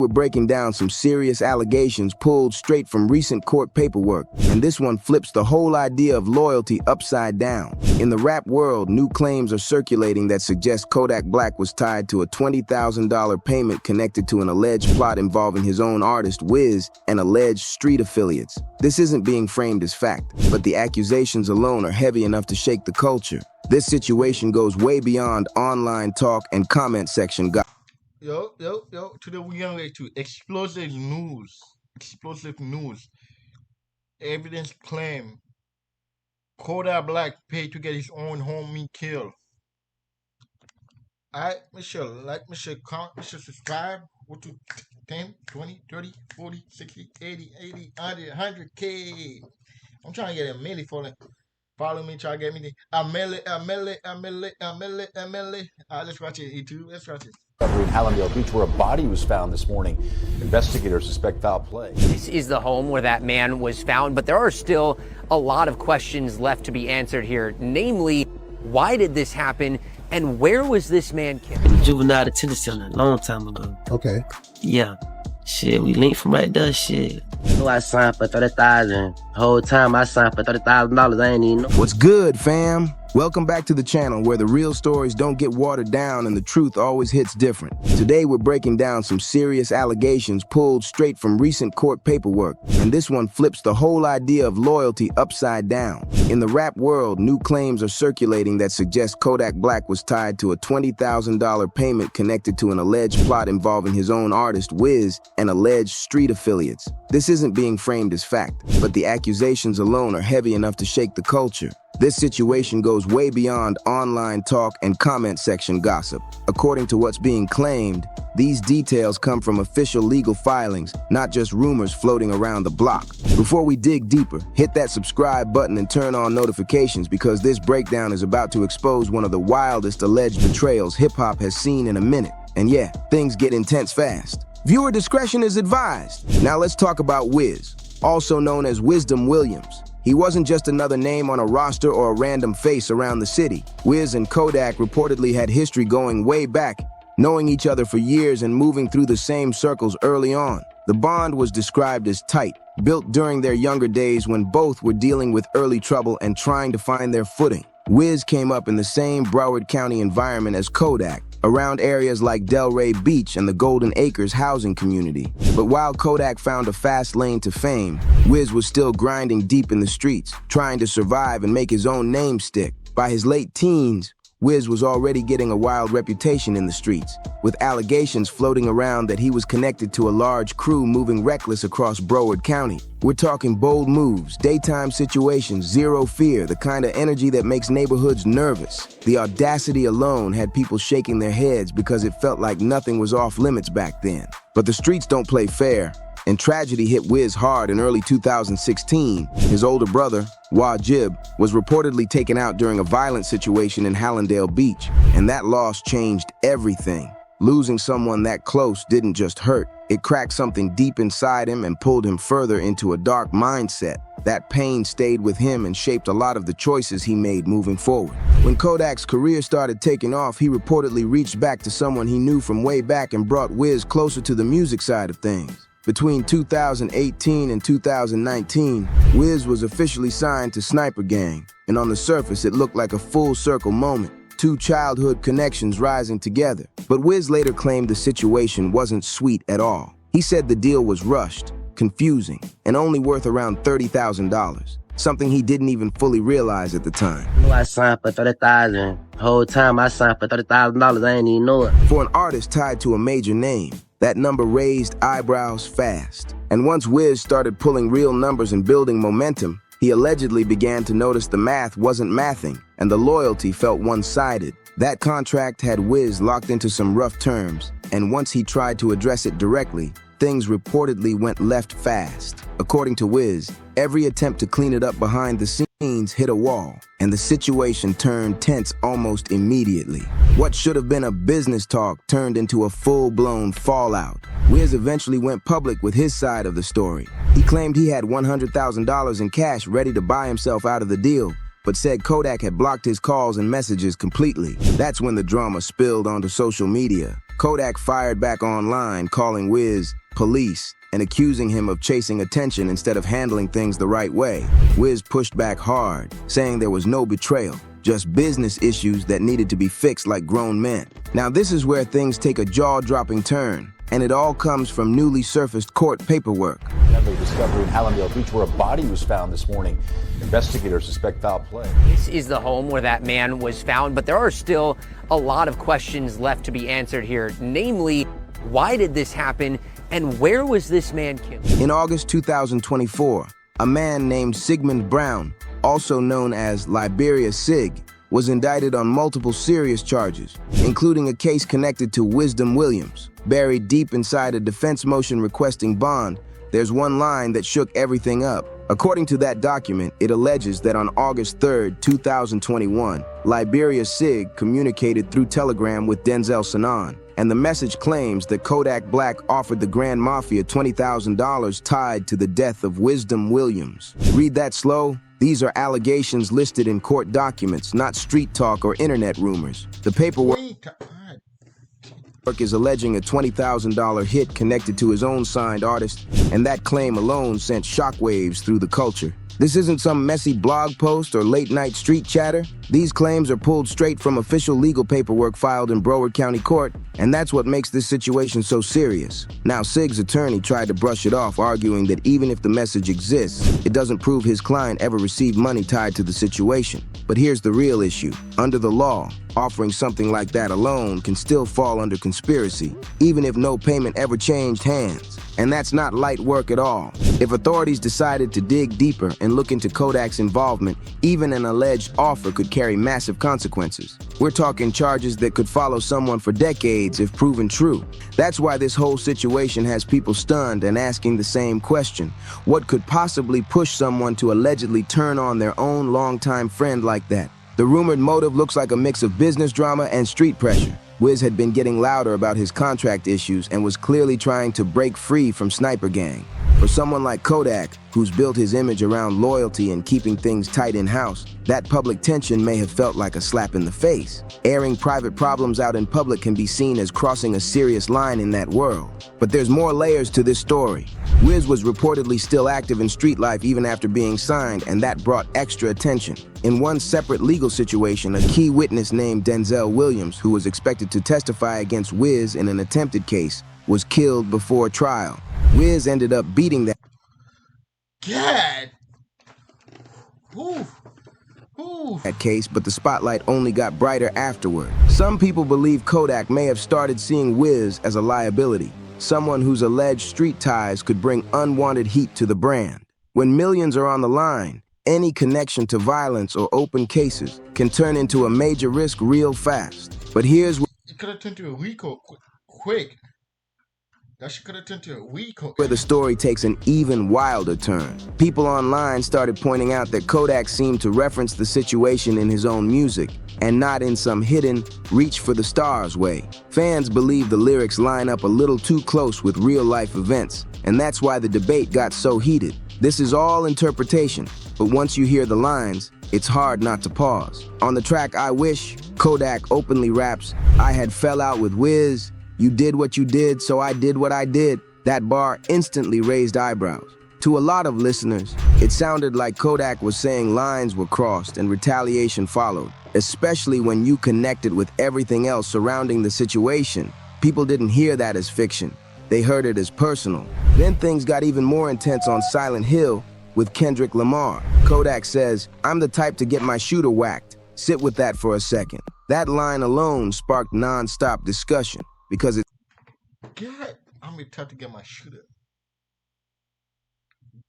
We're breaking down some serious allegations pulled straight from recent court paperwork, and this one flips the whole idea of loyalty upside down. In the rap world, new claims are circulating that suggest Kodak Black was tied to a $20,000 payment connected to an alleged plot involving his own artist, Wiz, and alleged street affiliates. This isn't being framed as fact, but the accusations alone are heavy enough to shake the culture. This situation goes way beyond online talk and comment section gossip. Yo, today we're gonna get to explosive news. Explosive news. Evidence claim Kodak Black paid to get his own homie killed. Alright, make sure like, make sure comment, make sure subscribe. What to 10, 20, 30, 40, 60, 80, 80, 100, 100K. I'm trying to get a milli for it. Follow me, try to get me a milli. Alright, let's watch it, YouTube. Let's watch it. In Hallandale Beach, where a body was found this morning. Investigators suspect foul play. This is the home where that man was found, but there are still a lot of questions left to be answered here. Namely, why did this happen, and where was this man killed? Juvenile detention center a long time ago. Okay. Yeah. Shit, we linked from right there, shit. I signed for $30,000. Whole time I signed for $30,000, I ain't even know. What's good, fam? Welcome back to the channel where the real stories don't get watered down and the truth always hits different. Today we're breaking down some serious allegations pulled straight from recent court paperwork, and this one flips the whole idea of loyalty upside down. In the rap world, new claims are circulating that suggest Kodak Black was tied to a $20,000 payment connected to an alleged plot involving his own artist, Wiz, and alleged street affiliates. This isn't being framed as fact, but the accusations alone are heavy enough to shake the culture. This situation goes way beyond online talk and comment section gossip. According to what's being claimed, these details come from official legal filings, not just rumors floating around the block. Before we dig deeper, hit that subscribe button and turn on notifications because this breakdown is about to expose one of the wildest alleged betrayals hip-hop has seen in a minute. And yeah, things get intense fast. Viewer discretion is advised. Now let's talk about Wiz, also known as Wisdom Williams. He wasn't just another name on a roster or a random face around the city. Wiz and Kodak reportedly had history going way back, knowing each other for years and moving through the same circles early on. The bond was described as tight, built during their younger days when both were dealing with early trouble and trying to find their footing. Wiz came up in the same Broward County environment as Kodak, around areas like Delray Beach and the Golden Acres housing community. But while Kodak found a fast lane to fame, Wiz was still grinding deep in the streets, trying to survive and make his own name stick. By his late teens, Wiz was already getting a wild reputation in the streets, with allegations floating around that he was connected to a large crew moving reckless across Broward County. We're talking bold moves, daytime situations, zero fear, the kind of energy that makes neighborhoods nervous. The audacity alone had people shaking their heads because it felt like nothing was off limits back then. But the streets don't play fair, and tragedy hit Wiz hard in early 2016. His older brother, Wajib, was reportedly taken out during a violent situation in Hallandale Beach, and that loss changed everything. Losing someone that close didn't just hurt, it cracked something deep inside him and pulled him further into a dark mindset. That pain stayed with him and shaped a lot of the choices he made moving forward. When Kodak's career started taking off, he reportedly reached back to someone he knew from way back and brought Wiz closer to the music side of things. Between 2018 and 2019, Wiz was officially signed to Sniper Gang, and on the surface it looked like a full circle moment, two childhood connections rising together. But Wiz later claimed the situation wasn't sweet at all. He said the deal was rushed, confusing, and only worth around $30,000, something he didn't even fully realize at the time. I signed for $30,000. Whole time I signed for $30,000, I ain't even know it. For an artist tied to a major name, that number raised eyebrows fast. And once Wiz started pulling real numbers and building momentum, he allegedly began to notice the math wasn't mathing, and the loyalty felt one-sided. That contract had Wiz locked into some rough terms, and once he tried to address it directly, things reportedly went left fast. According to Wiz, every attempt to clean it up behind the scenes hit a wall, and the situation turned tense almost immediately. What should have been a business talk turned into a full-blown fallout. Wiz eventually went public with his side of the story. He claimed he had $100,000 in cash ready to buy himself out of the deal, but said Kodak had blocked his calls and messages completely. That's when the drama spilled onto social media. Kodak fired back online, calling Wiz police and accusing him of chasing attention instead of handling things the right way. Wiz pushed back hard, saying there was no betrayal, just business issues that needed to be fixed like grown men. Now this is where things take a jaw-dropping turn, and it all comes from newly surfaced court paperwork. Another discovery in Hallandale Beach where a body was found this morning. Investigators suspect foul play. This is the home where that man was found, but there are still a lot of questions left to be answered here. Namely, why did this happen and where was this man killed? In August 2024, a man named Sigmund Brown, also known as Liberia Sig, was indicted on multiple serious charges, including a case connected to Wisdom Williams. Buried deep inside a defense motion requesting bond, there's one line that shook everything up. According to that document, it alleges that on August 3, 2021, Liberia Sig communicated through Telegram with Denzel Sanan, and the message claims that Kodak Black offered the Grand Mafia $20,000 tied to the death of Wisdom Williams. Read that slow? These are allegations listed in court documents, not street talk or internet rumors. The paperwork is alleging a $20,000 hit connected to his own signed artist, and that claim alone sent shockwaves through the culture. This isn't some messy blog post or late-night street chatter. These claims are pulled straight from official legal paperwork filed in Broward County Court, and that's what makes this situation so serious. Now, Sig's attorney tried to brush it off, arguing that even if the message exists, it doesn't prove his client ever received money tied to the situation. But here's the real issue. Under the law, offering something like that alone can still fall under conspiracy, even if no payment ever changed hands. And that's not light work at all. If authorities decided to dig deeper and look into Kodak's involvement, even an alleged offer could carry massive consequences. We're talking charges that could follow someone for decades if proven true. That's why this whole situation has people stunned and asking the same question. What could possibly push someone to allegedly turn on their own longtime friend like that? The rumored motive looks like a mix of business drama and street pressure. Wiz had been getting louder about his contract issues and was clearly trying to break free from Sniper Gang. For someone like Kodak, who's built his image around loyalty and keeping things tight in-house, that public tension may have felt like a slap in the face. Airing private problems out in public can be seen as crossing a serious line in that world. But there's more layers to this story. Wiz was reportedly still active in street life even after being signed, and that brought extra attention. In one separate legal situation, a key witness named Denzel Williams, who was expected to testify against Wiz in an attempted case, was killed before trial. Wiz ended up beating that case, but the spotlight only got brighter afterward. Some people believe Kodak may have started seeing Wiz as a liability, someone whose alleged street ties could bring unwanted heat to the brand. When millions are on the line, any connection to violence or open cases can turn into a major risk real fast. But here's It could have turned to a Rico quick. That shit could have turned to a Rico. Where the story takes an even wilder turn. People online started pointing out that Kodak seemed to reference the situation in his own music, and not in some hidden, reach for the stars way. Fans believe the lyrics line up a little too close with real-life events, and that's why the debate got so heated. This is all interpretation, but once you hear the lines, it's hard not to pause. On the track I Wish, Kodak openly raps, "I had fell out with Wiz, you did what you did, so I did what I did." That bar instantly raised eyebrows. To a lot of listeners, it sounded like Kodak was saying lines were crossed and retaliation followed, especially when you connected with everything else surrounding the situation. People didn't hear that as fiction. They heard it as personal. Then things got even more intense on Silent Hill with Kendrick Lamar. Kodak says, "I'm the type to get my shooter whacked. Sit with that for a second." That line alone sparked non-stop discussion because it I'm the type to get my shooter.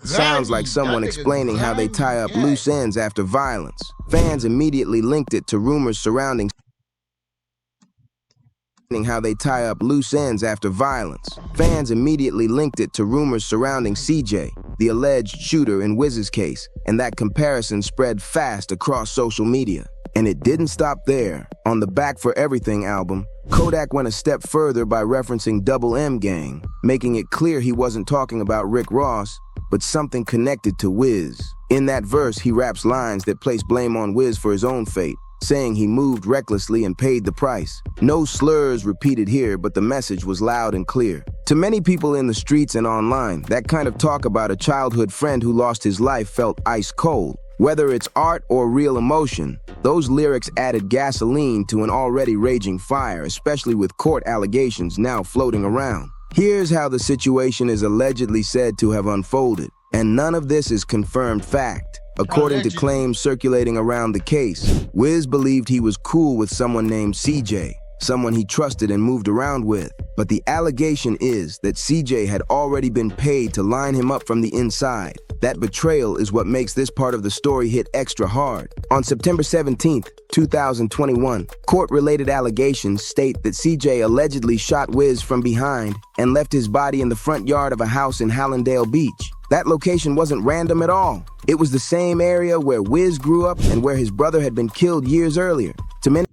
sounds like someone explaining how they tie up loose ends after violence. Fans immediately linked it to rumors surrounding CJ, the alleged shooter in Wiz's case, and that comparison spread fast across social media. And it didn't stop there. On the Back for Everything album, Kodak went a step further by referencing Double M Gang, making it clear he wasn't talking about Rick Ross, but something connected to Wiz. In that verse, he raps lines that place blame on Wiz for his own fate, saying he moved recklessly and paid the price. No slurs repeated here, but the message was loud and clear. To many people in the streets and online, that kind of talk about a childhood friend who lost his life felt ice cold. Whether it's art or real emotion, those lyrics added gasoline to an already raging fire, especially with court allegations now floating around. Here's how the situation is allegedly said to have unfolded, and none of this is confirmed fact. According to claims circulating around the case, Wiz believed he was cool with someone named CJ, someone he trusted and moved around with. But the allegation is that CJ had already been paid to line him up from the inside. That betrayal is what makes this part of the story hit extra hard. On September 17th, 2021, court-related allegations state that CJ allegedly shot Wiz from behind and left his body in the front yard of a house in Hallandale Beach. That location wasn't random at all. It was the same area where Wiz grew up and where his brother had been killed years earlier. To many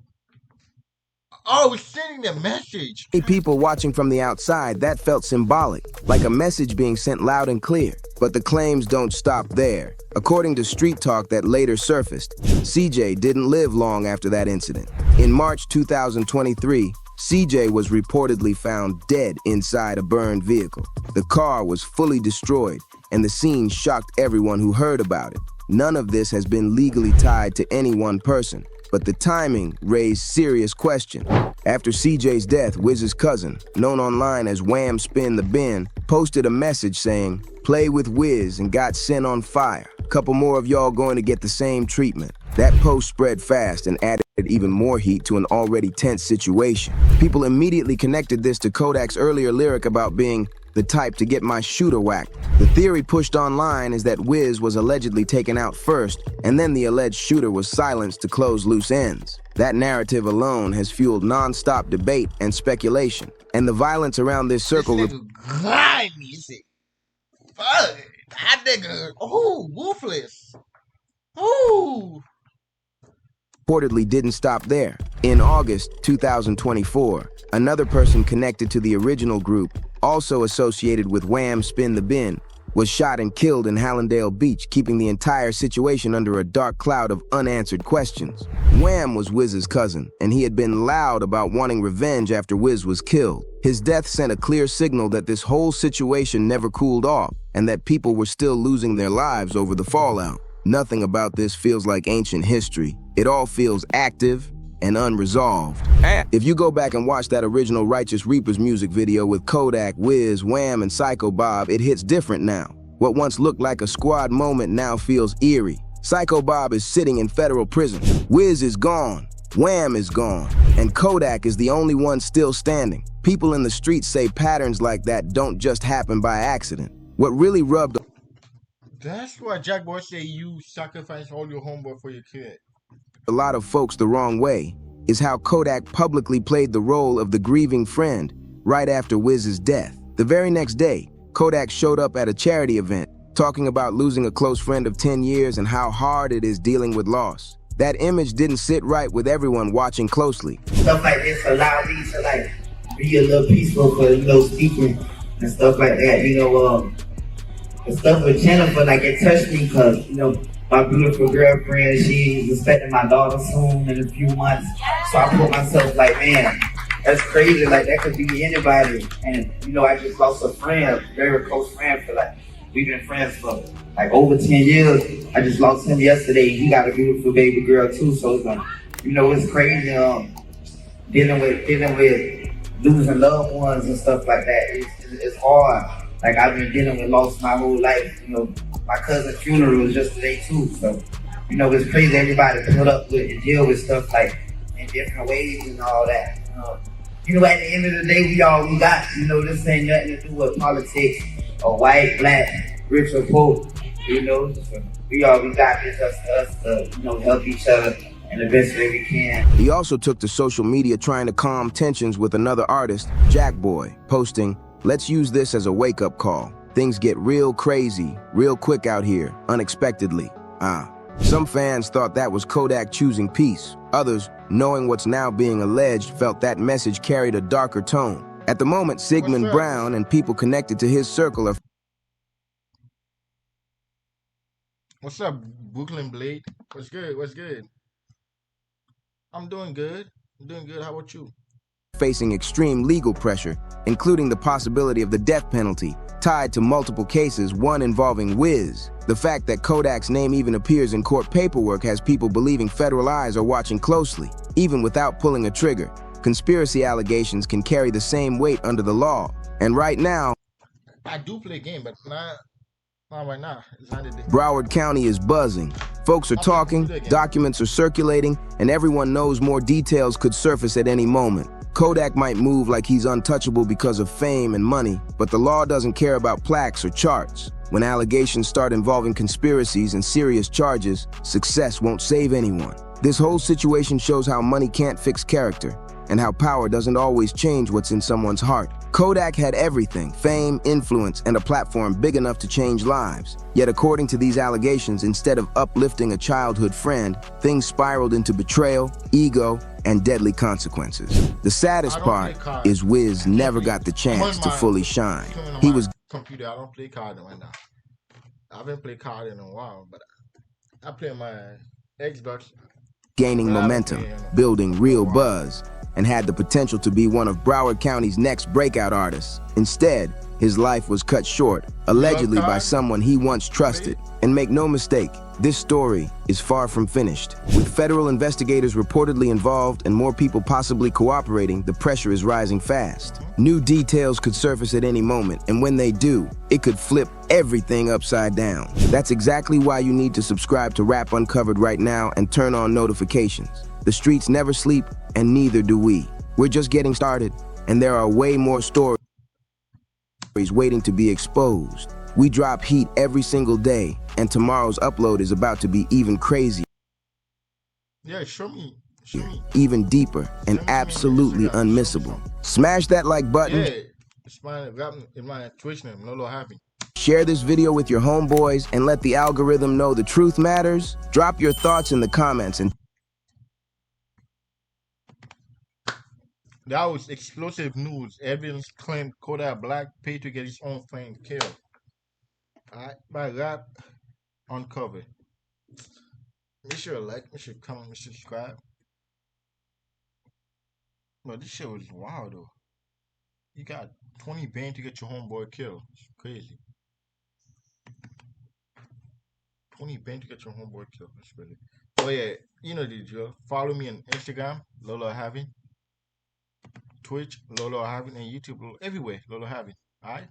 Oh, it's sending the message. people watching from the outside, that felt symbolic, like a message being sent loud and clear. But the claims don't stop there. According to Street Talk that later surfaced, CJ didn't live long after that incident. In March 2023, CJ was reportedly found dead inside a burned vehicle. The car was fully destroyed, and the scene shocked everyone who heard about it. None of this has been legally tied to any one person, but the timing raised serious questions. After CJ's death, Wiz's cousin, known online as Wham Spin the Bin, posted a message saying, "Play with Wiz and got sent on fire. Couple more of y'all going to get the same treatment." That post spread fast and added even more heat to an already tense situation. People immediately connected this to Kodak's earlier lyric about being the type to get my shooter whacked. The theory pushed online is that Wiz was allegedly taken out first, and then the alleged shooter was silenced to close loose ends. That narrative alone has fueled non-stop debate and speculation, and the violence around this circle This nigga grimy. He said, fuck, that nigga, ruthless. reportedly didn't stop there. In August 2024, another person connected to the original group, also associated with Wham Spin the Bin, was shot and killed in Hallandale Beach, keeping the entire situation under a dark cloud of unanswered questions. Wham was Wiz's cousin, and he had been loud about wanting revenge after Wiz was killed. His death sent a clear signal that this whole situation never cooled off, and that people were still losing their lives over the fallout. Nothing about this feels like ancient history. It all feels active and unresolved. If you go back and watch that original Righteous Reapers music video with Kodak, Wiz, Wham, and Psycho Bob, it hits different now. What once looked like a squad moment now feels eerie. Psycho Bob is sitting in federal prison. Wiz is gone. Wham is gone. And Kodak is the only one still standing. People in the streets say patterns like that don't just happen by accident. What really rubbed That's why Jack Boy say you sacrifice all your homework for your kid. a lot of folks the wrong way is how Kodak publicly played the role of the grieving friend right after Wiz's death. The very next day, Kodak showed up at a charity event talking about losing a close friend of 10 years and how hard it is dealing with loss. That image didn't sit right with everyone watching closely. Stuff like this allow me to like be a little peaceful for, speaking and stuff like that. The stuff with Jennifer, like it touched me because, my beautiful girlfriend, she's expecting my daughter soon in a few months. So I put myself like, man, that's crazy. Like that could be anybody. And, I just lost a friend, very close friend for we've been friends for like over 10 years. I just lost him yesterday. He got a beautiful baby girl too. So it's it's crazy dealing with losing loved ones and stuff like that. It's hard. Like I've been dealing with loss my whole life. My cousin's funeral was just today too. So, it's crazy everybody put up with and deal with stuff like in different ways and all that. At the end of the day, we all we got. This ain't nothing to do with politics or white, black, rich or poor. So we all we got is us to help each other in the best way we can. He also took to social media trying to calm tensions with another artist, Jack Boy, posting, "Let's use this as a wake-up call. Things get real crazy, real quick out here, unexpectedly." Some fans thought that was Kodak choosing peace. Others, knowing what's now being alleged, felt that message carried a darker tone. At the moment, Sigmund Brown and people connected to his circle are... What's up, Brooklyn Blade? What's good? I'm doing good. I'm doing good. How about you? Facing extreme legal pressure, including the possibility of the death penalty, tied to multiple cases, one involving Wiz. The fact that Kodak's name even appears in court paperwork has people believing federal eyes are watching closely, even without pulling a trigger. Conspiracy allegations can carry the same weight under the law. And right now, I do play a game, but not right now. It's not the day. Broward County is buzzing. Folks are talking, documents are circulating, and everyone knows more details could surface at any moment. Kodak might move like he's untouchable because of fame and money, but the law doesn't care about plaques or charts. When allegations start involving conspiracies and serious charges, success won't save anyone. This whole situation shows how money can't fix character, and how power doesn't always change what's in someone's heart. Kodak had everything: fame, influence, and a platform big enough to change lives. Yet according to these allegations, instead of uplifting a childhood friend, things spiraled into betrayal, ego, and deadly consequences. The saddest part is Wiz never got the chance to fully shine. He was computer. I don't play card right now. I haven't played card in a while, but I play my Xbox. Gaining momentum, building real buzz, and had the potential to be one of Broward County's next breakout artists. Instead, his life was cut short, allegedly by someone he once trusted. And make no mistake, this story is far from finished. With federal investigators reportedly involved and more people possibly cooperating, the pressure is rising fast. New details could surface at any moment, and when they do, it could flip everything upside down. That's exactly why you need to subscribe to Rap Uncovered right now and turn on notifications. The streets never sleep, and neither do we. We're just getting started, and there are way more stories waiting to be exposed. We drop heat every single day, and tomorrow's upload is about to be even crazier. Yeah, show me. Even deeper and absolutely unmissable. Smash that like button. Yeah, it's my Twitch name, LOLOHAVIN. Share this video with your homeboys and let the algorithm know the truth matters. Drop your thoughts in the comments and that was explosive news. Evidence claimed Kodak Black paid to get his own friend killed. Alright, by Rap Uncovered. Make sure to like, make sure to comment, make sure to subscribe. But this shit was wild though. You got 20 bands to get your homeboy killed. It's crazy. 20 bands to get your homeboy killed. That's crazy. Oh yeah, you know the drill. Follow me on Instagram, LOLOHAVIN. Twitch, LOLOHAVIN, and YouTube, everywhere, LOLOHAVIN. Alright?